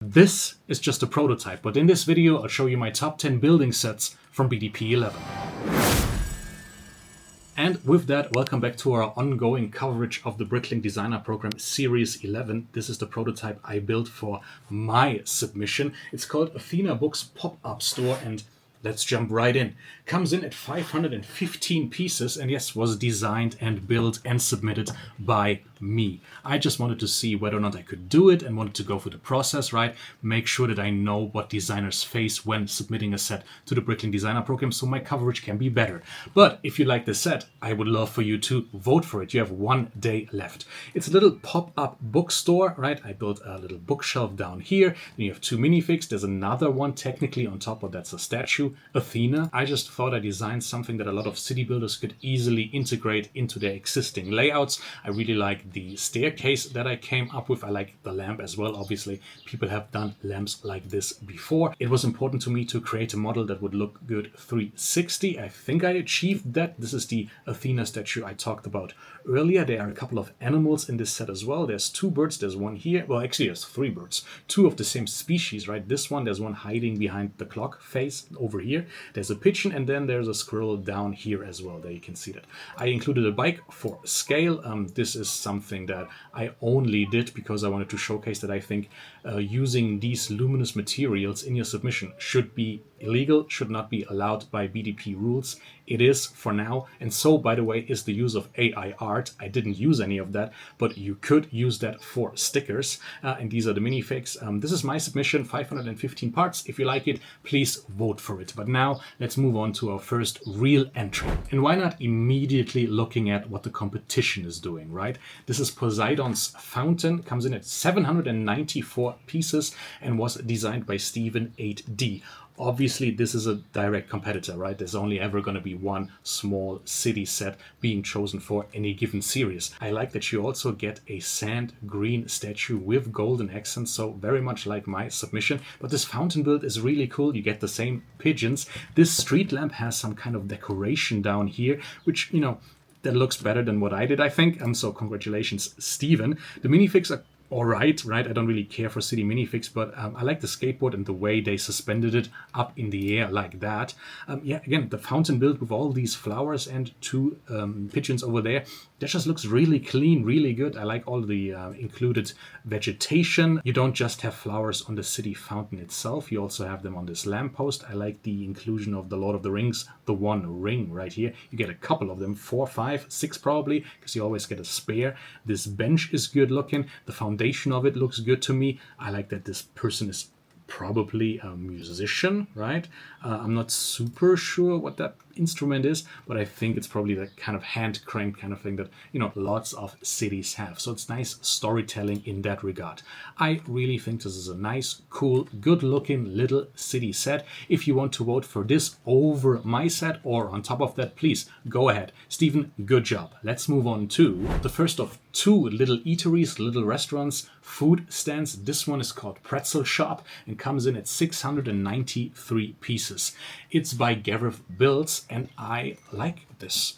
This is just a prototype, but in this video I'll show you my top 10 building sets from BDP 11. And with that, welcome back to our ongoing coverage of the Bricklink Designer Program Series 11. This is the prototype I built for my submission. It's called Athena Books Pop-Up Store, and let's jump right in. Comes in at 515 pieces, and yes, was designed and built and submitted by me. I just wanted to see whether or not I could do it and wanted to go through the process, right? Make sure that I know what designers face when submitting a set to the Bricklink Designer Program so my coverage can be better. But if you like this set, I would love for you to vote for it. You have 1 day left. It's a little pop-up bookstore, right? I built a little bookshelf down here. Then you have 2 minifigs. There's another one technically on top, but that's a statue, Athena. I just thought I designed something that a lot of city builders could easily integrate into their existing layouts. I really like the staircase that I came up with. I like the lamp as well. Obviously, people have done lamps like this before. It was important to me to create a model that would look good 360. I think I achieved that. This is the Athena statue I talked about earlier. There are a couple of animals in this set as well. There's 2 birds. There's one here. Well, actually, there's 3 birds. 2 of the same species, right? This one, there's one hiding behind the clock face over here. There's a pigeon, and then there's a squirrel down here as well. There you can see that. I included a bike for scale. This is something that I only did because I wanted to showcase that I think using these luminous materials in your submission should be illegal, should not be allowed by BDP rules. It is for now, and so, by the way, is the use of AI art. I didn't use any of that, but you could use that for stickers, and these are the minifigs. This is my submission, 515 parts. If you like it, please vote for it. But now let's move on to our first real entry. And why not immediately looking at what the competition is doing, right? This is Poseidon's fountain, comes in at 794 pieces and was designed by Stephen 8D. Obviously, this is a direct competitor, right? There's only ever going to be one small city set being chosen for any given series. I like that you also get a sand green statue with golden accents, so very much like my submission. But this fountain build is really cool. You get the same pigeons. This street lamp has some kind of decoration down here, which, you know, that looks better than what I did, I think. So congratulations, Steven. The minifigs are all right? I don't really care for city minifigs, but I like the skateboard and the way they suspended it up in the air like that. Yeah, again, the fountain built with all these flowers and 2 pigeons over there, that just looks really clean, really good. I like all the included vegetation. You don't just have flowers on the city fountain itself, you also have them on this lamppost. I like the inclusion of the Lord of the Rings, the 1 ring right here. You get a couple of them, 4, 5, 6 probably, because you always get a spare. This bench is good looking. The foundation of it looks good to me. I like that this person is probably a musician, right? I'm not super sure what that instrument is, but I think it's probably that kind of hand crank kind of thing that, you know, lots of cities have. So it's nice storytelling in that regard. I really think this is a nice, cool, good looking little city set. If you want to vote for this over my set or on top of that, please go ahead. Stephen, good job. Let's move on to the first of 2 little eateries, little restaurants, food stands. This one is called Pretzel Shop and comes in at 693 pieces. It's by garethbuilds, and I like this.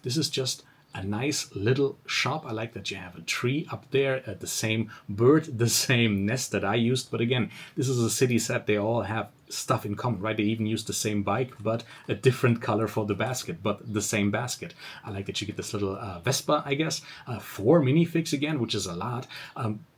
This is just a nice little shop. I like that you have a tree up there, the same bird, the same nest that I used. But again, this is a city set. They all have stuff in common, right? They even use the same bike, but a different color for the basket, but the same basket. I like that you get this little Vespa, I guess. 4 minifigs again, which is a lot.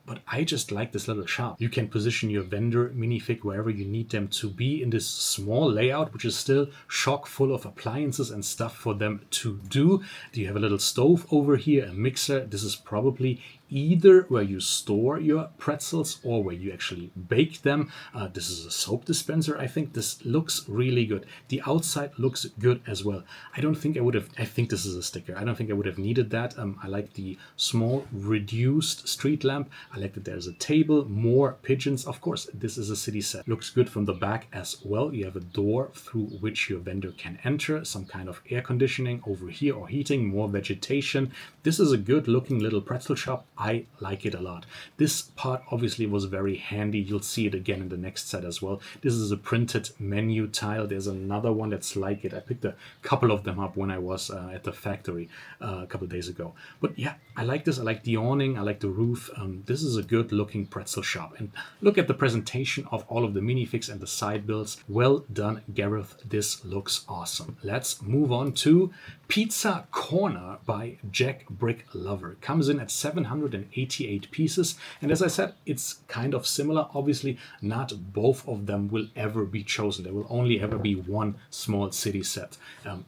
But I just like this little shop. You can position your vendor minifig wherever you need them to be in this small layout, which is still chock full of appliances and stuff for them to do. You have a little stove over here, a mixer. This is probably either where you store your pretzels or where you actually bake them. This is a soap dispenser. I think this looks really good. The outside looks good as well. I think this is a sticker. I don't think I would have needed that. I like the small reduced street lamp. I like that there's a table, more pigeons. Of course, this is a city set. Looks good from the back as well. You have a door through which your vendor can enter, some kind of air conditioning over here or heating, more vegetation. This is a good looking little pretzel shop. I like it a lot. This part obviously was very handy. You'll see it again in the next set as well. This is a printed menu tile. There's another one that's like it. I picked a couple of them up when I was at the factory a couple of days ago. But yeah, I like this. I like the awning. I like the roof. This is a good looking Pretzel Shop. And look at the presentation of all of the minifigs and the side builds. Well done, Gareth. This looks awesome. Let's move on to Pizza Corner by JackBrickLover. Comes in at 788 pieces. And as I said, it's kind of similar. Obviously, not both of them will ever be chosen. There will only ever be one small city set.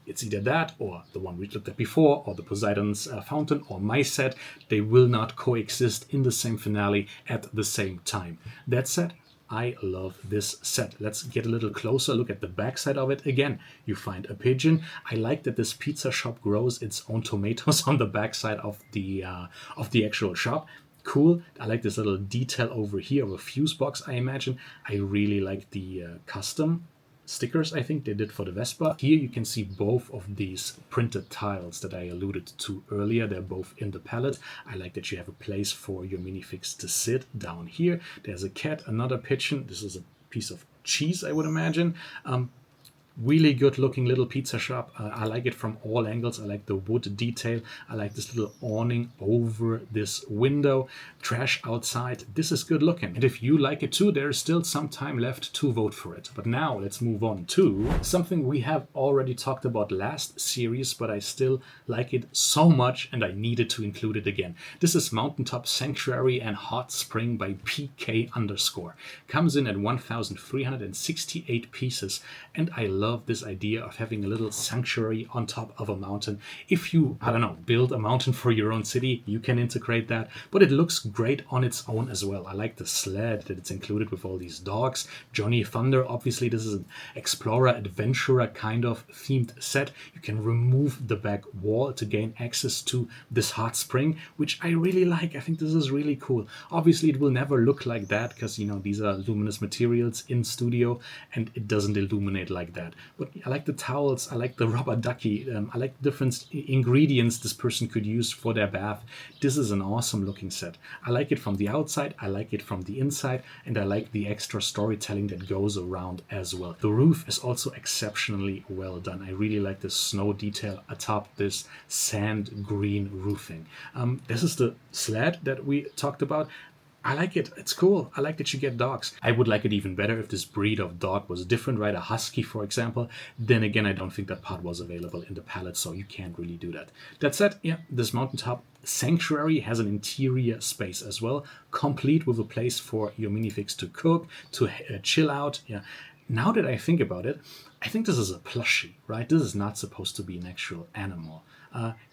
It's either that or the one we looked at before, or the Poseidon's fountain, or my set. They will not coexist in the same finale at the same time. That said, I love this set. Let's get a little closer. Look at the back side of it. Again, you find a pigeon. I like that this pizza shop grows its own tomatoes on the back side of the actual shop. Cool. I like this little detail over here of a fuse box, I imagine. I really like the custom stickers I think they did for the Vespa. Here you can see both of these printed tiles that I alluded to earlier. They're both in the palette. I like that you have a place for your minifigs to sit down here. There's a cat, another pigeon. This is a piece of cheese, I would imagine. Really good looking little pizza shop. I like it from all angles. I like the wood detail. I like this little awning over this window. Trash outside. This is good looking. And if you like it too, there's still some time left to vote for it. But now let's move on to something we have already talked about last series, but I still like it so much and I needed to include it again. This is Mountaintop Sanctuary and Hot Spring by PK_. Comes in at 1,368 pieces, and I love this idea of having a little sanctuary on top of a mountain. If you, I don't know, build a mountain for your own city, you can integrate that, but it looks great on its own as well. I like the sled that it's included with all these dogs. Johnny Thunder, obviously this is an explorer, adventurer kind of themed set. You can remove the back wall to gain access to this hot spring, which I really like. I think this is really cool. Obviously it will never look like that because, you know, these are luminous materials in studio and it doesn't illuminate like that. But I like the towels, I like the rubber ducky, I like different ingredients this person could use for their bath. This is an awesome looking set. I like it from the outside, I like it from the inside, and I like the extra storytelling that goes around as well. The roof is also exceptionally well done. I really like the snow detail atop this sand green roofing. This is the sled that we talked about. I like it. It's cool. I like that you get dogs. I would like it even better if this breed of dog was different, right? A husky, for example. Then again, I don't think that part was available in the palette, so you can't really do that. That said, yeah, this Mountaintop Sanctuary has an interior space as well, complete with a place for your minifigs to cook, to chill out. Yeah. Now that I think about it, I think this is a plushie, right? This is not supposed to be an actual animal.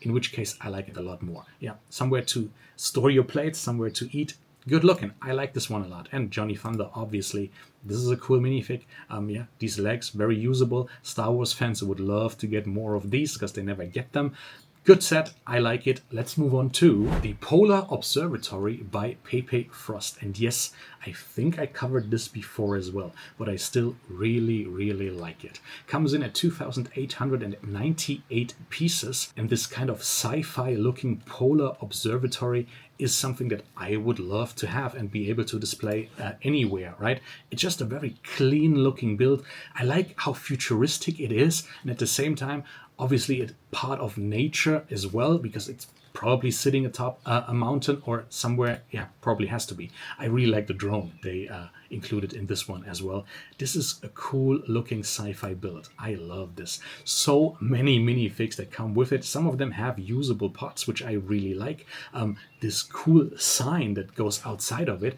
In which case, I like it a lot more. Yeah, somewhere to store your plates, somewhere to eat. Good looking. I like this one a lot. And Johnny Thunder, obviously. This is a cool minifig. Yeah, these legs, very usable. Star Wars fans would love to get more of these because they never get them. Good set. I like it. Let's move on to the Polar Observatory by PepeFrost. And yes, I think I covered this before as well, but I still really, really like it. Comes in at 2,898 pieces, and this kind of sci-fi looking polar observatory is something that I would love to have and be able to display anywhere, right? It's just a very clean looking build. I like how futuristic it is, and at the same time, obviously it's part of nature as well, because it's probably sitting atop a mountain or somewhere. Yeah, probably has to be. I really like the drone they included in this one as well. This is a cool looking sci-fi build. I love this. So many minifigs that come with it. Some of them have usable parts, which I really like. This cool sign that goes outside of it.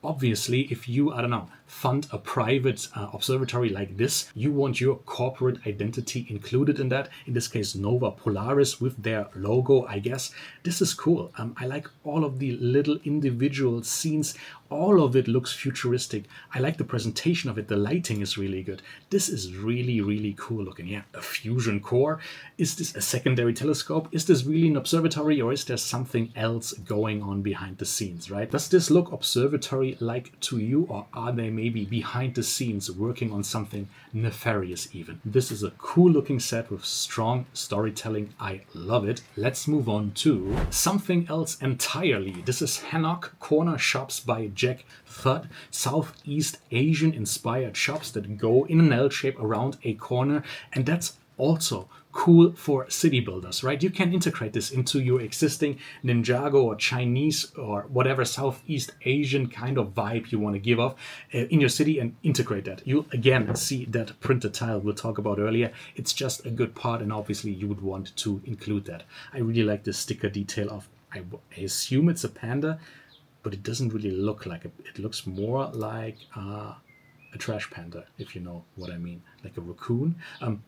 Obviously, if you, I don't know, fund a private observatory like this, you want your corporate identity included in that. In this case, Nova Polaris with their logo, I guess. This is cool. I like all of the little individual scenes. All of it looks futuristic. I like the presentation of it. The lighting is really good. This is really, really cool looking. Yeah, a fusion core. Is this a secondary telescope? Is this really an observatory, or is there something else going on behind the scenes, right? Does this look observatory-like to you, or are they maybe behind the scenes working on something nefarious even. This is a cool looking set with strong storytelling. I love it. Let's move on to something else entirely. This is Hanok Corner Shops by JackBrickLover. Southeast Asian inspired shops that go in an L shape around a corner, and that's also cool for city builders, right? You can integrate this into your existing Ninjago or Chinese or whatever Southeast Asian kind of vibe you want to give off in your city and integrate that. You'll again see that printed tile we'll talk about earlier. It's just a good part, and obviously you would want to include that. I really like the sticker detail of, I assume it's a panda, but it doesn't really look like it. It looks more like a trash panda, if you know what I mean, like a raccoon.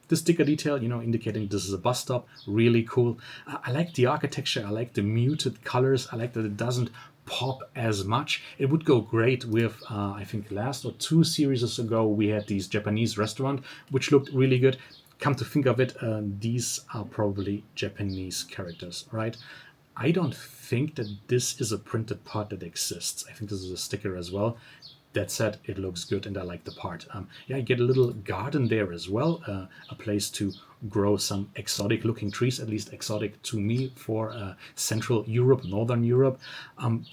The sticker detail, indicating this is a bus stop, really cool. I like the architecture. I like the muted colors. I like that it doesn't pop as much. It would go great with, I think last or 2 series ago, we had these Japanese restaurant, which looked really good. Come to think of it, these are probably Japanese characters, right? I don't think that this is a printed part that exists. I think this is a sticker as well. That said, it looks good and I like the part. You get a little garden there as well, a place to grow some exotic looking trees, at least exotic to me for Central Europe, Northern Europe.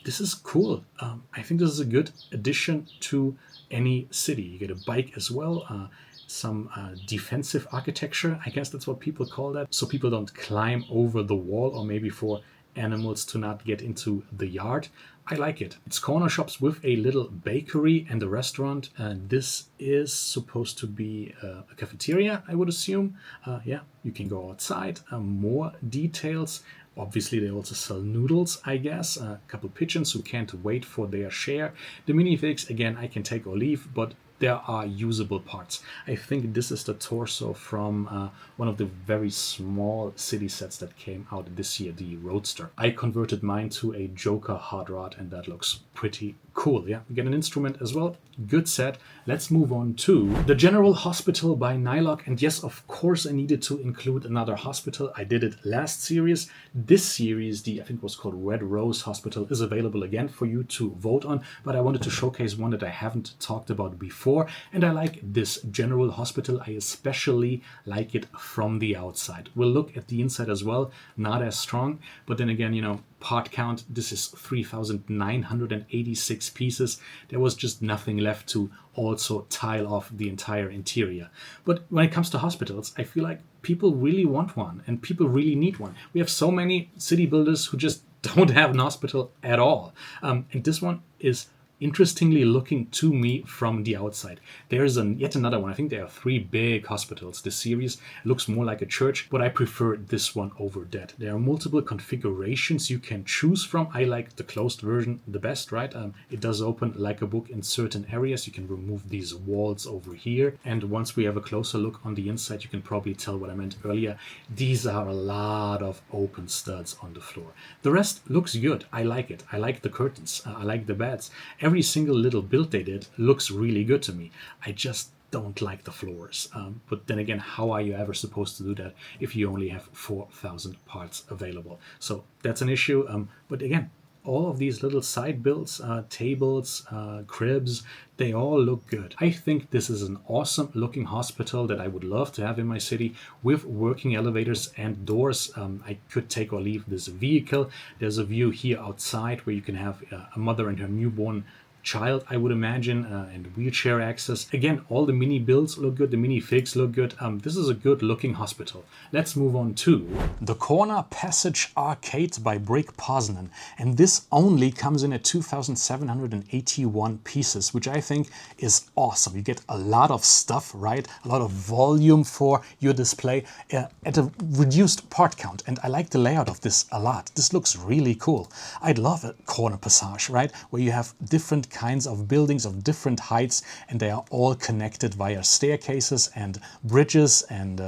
This is cool. I think this is a good addition to any city. You get a bike as well, some defensive architecture, I guess that's what people call that, so people don't climb over the wall, or maybe for animals to not get into the yard. I like it. It's corner shops with a little bakery and a restaurant. This is supposed to be a cafeteria, I would assume. You can go outside. More details. Obviously, they also sell noodles, I guess. A couple pigeons who can't wait for their share. The minifigs, again, I can take or leave, but there are usable parts. I think this is the torso from one of the very small city sets that came out this year, the Roadster. I converted mine to a Joker hard rod, and that looks pretty cool. Yeah, we get an instrument as well. Good set. Let's move on to the General Hospital by Niloc. And yes, of course, I needed to include another hospital. I did it last series. This series, I think it was called Red Rose Hospital, is available again for you to vote on. But I wanted to showcase one that I haven't talked about before. And I like this General Hospital. I especially like it from the outside. We'll look at the inside as well. Not as strong. But then again, part count, this is 3,986 pieces. There was just nothing left to also tile off the entire interior. But when it comes to hospitals, I feel like people really want one and people really need one. We have so many city builders who just don't have an hospital at all. And this one is interestingly looking to me from the outside. There's yet another one. I think there are 3 big hospitals. This series looks more like a church, but I prefer this one over that. There are multiple configurations you can choose from. I like the closed version the best, right? It does open like a book in certain areas. You can remove these walls over here. And once we have a closer look on the inside, you can probably tell what I meant earlier. These are a lot of open studs on the floor. The rest looks good. I like it. I like the curtains. I like the beds. Every single little build they did looks really good to me. I just don't like the floors. But then again, how are you ever supposed to do that if you only have 4,000 parts available? So that's an issue. But again, all of these little side builds, tables, cribs, they all look good. I think this is an awesome looking hospital that I would love to have in my city with working elevators and doors. I could take or leave this vehicle. There's a view here outside where you can have a mother and her newborn child, I would imagine, and wheelchair access. Again, all the mini builds look good, the mini figs look good. This is a good looking hospital. Let's move on to the Corner Passage Arcade by BrickPoznan. And this only comes in at 2,781 pieces, which I think is awesome. You get a lot of stuff, right? A lot of volume for your display at a reduced part count. And I like the layout of this a lot. This looks really cool. I'd love a corner passage, right? Where you have different kinds of buildings of different heights, and they are all connected via staircases and bridges. And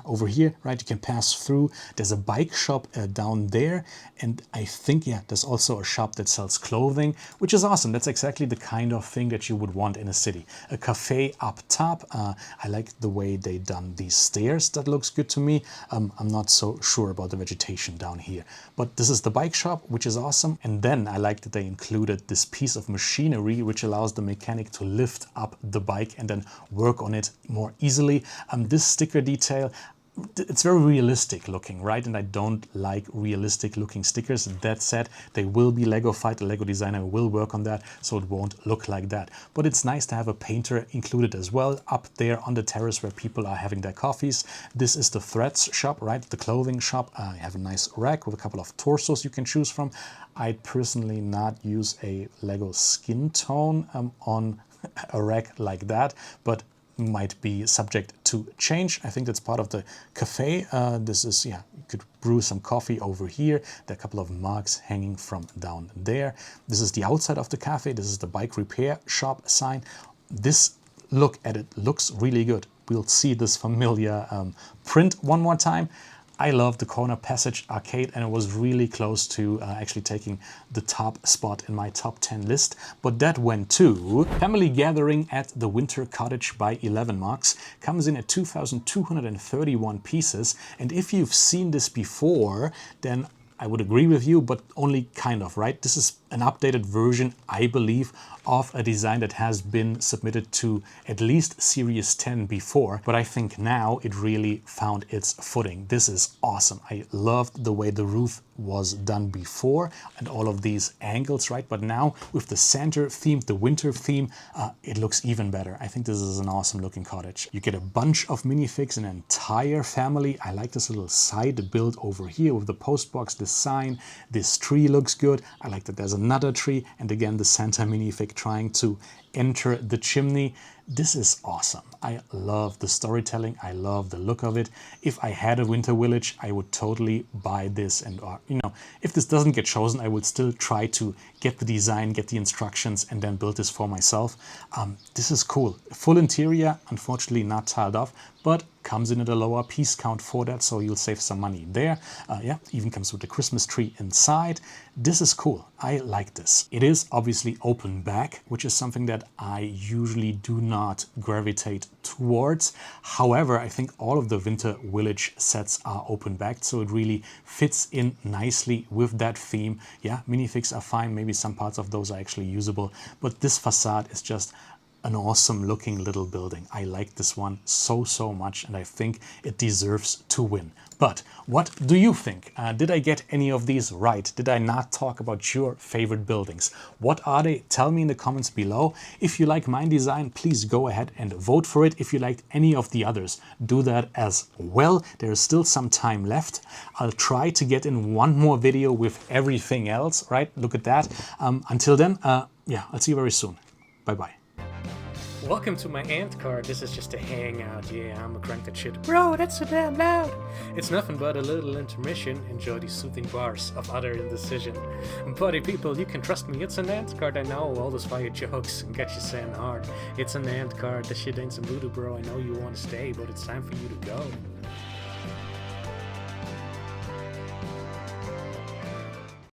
over here, right, you can pass through. There's a bike shop down there, and I think there's also a shop that sells clothing, which is awesome. That's exactly the kind of thing that you would want in a city. A cafe up top. I like the way they done these stairs. That looks good to me. I'm not so sure about the vegetation down here, but this is the bike shop, which is awesome. And then I like that they included this piece of machinery machinery, which allows the mechanic to lift up the bike and then work on it more easily. This sticker detail, it's very realistic looking, right? And I don't like realistic looking stickers. That said, they will be Lego-fied. The Lego designer will work on that, so it won't look like that. But it's nice to have a painter included as well up there on the terrace where people are having their coffees. This is the Threads shop, right? The clothing shop. I have a nice rack with a couple of torsos you can choose from. I'd personally not use a Lego skin tone on a rack like that, but might be subject to change. I think that's part of the cafe. This is, yeah, you could brew some coffee over here. There are a couple of mugs hanging from down there. This is the outside of the cafe. This is the bike repair shop sign. This, look at it, looks really good. We'll see this familiar print one more time. I love the Corner Passage arcade, and it was really close to actually taking the top spot in my top 10 list. But that went to Family Gathering at the Winter Cottage by 11mocs. Comes in at 2,231 pieces. And if you've seen this before, then I would agree with you, but only kind of, right? This is an updated version, I believe, of a design that has been submitted to at least Series 10 before, but I think now it really found its footing. This is awesome. I loved the way the roof was done before and all of these angles, right? But now with the center theme, the winter theme, it looks even better. I think this is an awesome looking cottage. You get a bunch of minifigs, an entire family. I like this little side build over here with the post box, the sign. This tree looks good. I like that there's another tree, and again the Santa minifig trying to enter the chimney. This is awesome. I love the storytelling. I love the look of it. If I had a winter village, I would totally buy this, and you know, if this doesn't get chosen, I would still try to get the design, get the instructions, and then build this for myself. This is cool. Full interior, unfortunately not tiled off, but comes in at a lower piece count for that, so you'll save some money there. Yeah, even comes with the Christmas tree inside. This is cool. I like this. It is obviously open back, which is something that I usually do not gravitate towards. However, I think all of the Winter Village sets are open backed, so it really fits in nicely with that theme. Yeah, minifigs are fine. Maybe some parts of those are actually usable, but this facade is just an awesome looking little building. I like this one so much, and I think it deserves to win. But what do you think? Did I get any of these right? Did I not talk about your favorite buildings? What are they? Tell me in the comments below. If you like my design, please go ahead and vote for it. If you liked any of the others, do that as well. There is still some time left. I'll try to get in one more video with everything else, right? Look at that. Until then, yeah, I'll see you very soon. Bye-bye. Welcome to my ant card. This is just a hangout. Yeah, I'm a crank that shit. Bro, that's so damn loud. It's nothing but a little intermission. Enjoy these soothing bars of utter indecision. Buddy people, you can trust me. It's an ant card. I know all those fire jokes and get you saying hard. It's an ant card. That shit ain't some voodoo, bro. I know you want to stay, but it's time for you to go.